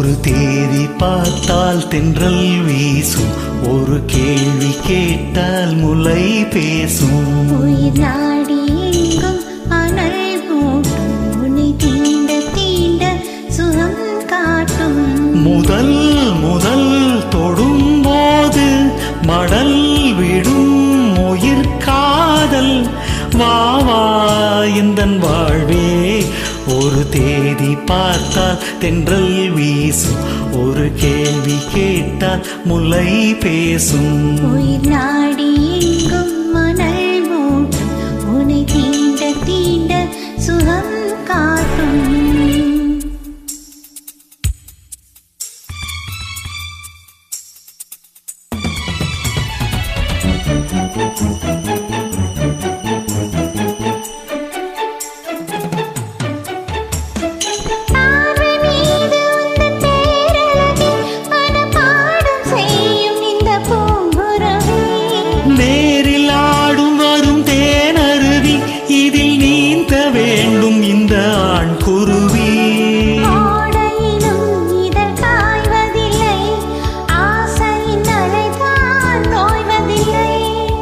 ஒரு தேதி பார்த்தால் தென்றல் வீசும், ஒரு கேள்வி கேட்டால் முலை பேசும். உயிர் நாடி எங்கும் அனல் மூட்டும், உன்னை தீண்ட தீண்ட சுகம் காட்டும். முதல் முதல் தொடும்போது மடல் விடும் உயிர் காதல். வா வா எந்தன் வாழ்வே, ஒரு தேதி பார்த்தால் தென்றல் வீசும், ஒரு கேள்வி கேட்டால் முலை பேசும். உயிர் நாடி எங்கும் மணல் மூட்டும், உன்னை தீண்ட தீண்ட சுகம் காட்டும். நேரில் ஆடும் வரும் தேனருவி, இதில் நீந்த வேண்டும் இந்த ஆண் குருவி.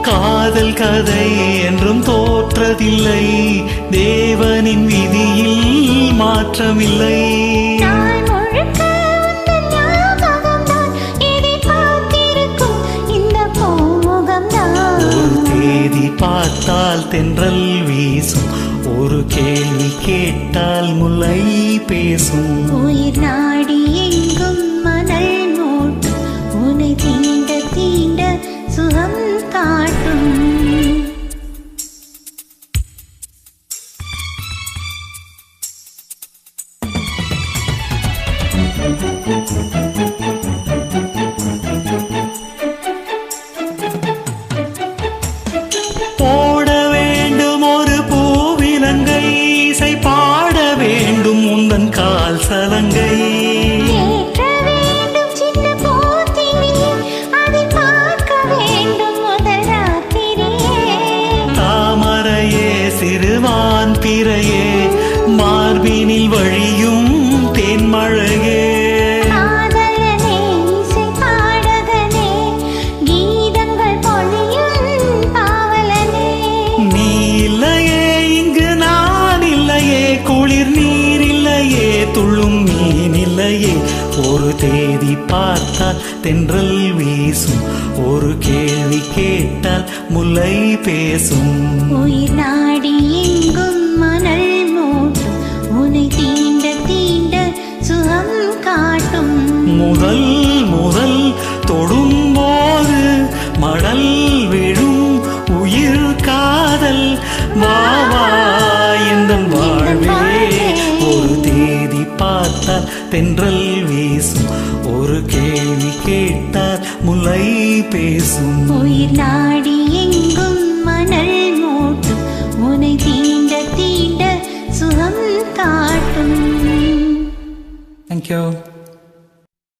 காதல் கதை என்றும் தோற்றதில்லை, தேவனின் விதியில் மாற்றமில்லை. பார்த்தால் தென்றல் வீசும், ஒரு கேள்வி கேட்டால் முலை பேசும். உயிர் நாடி எங்கும் மணல் மூட்டும், உன்னை தீண்ட தீண்ட சுகம் காட்டும். போட வேண்டும் ஒரு பூவிலங்கை, இசை பாட வேண்டும் உந்தன் கால் சலங்கை. தாமரையே சிறுவான் பிறையே, மார்பினில் வழியும் தேன்மழையே. குளிர் நீர் இல்லையே, துள்ளும் மீன் இல்லையே, ஒரு தேதி பார்த்தால் தென்றல் வீசும், ஒரு கேள்வி கேட்டால் முலை பேசும். உயிர் நாடி எங்கும் மணல் மூட்டும், உன்னை தீண்ட தீண்ட சுகம் காட்டும். முதல் முதல் தொடும்போது மடல் விடும் உயிர் காதல். வா வா எந்தன் வாழ்வே, ஒரு தேதி பார்த்தால் தென்றல் வீசும், ஒரு கேள்வி கேட்டால் முலை பேசும். உயிர் நாடி எங்கும் மணல் மூட்டும், உன்னை தீண்ட தீண்ட சுகம் காட்டும். Thank you.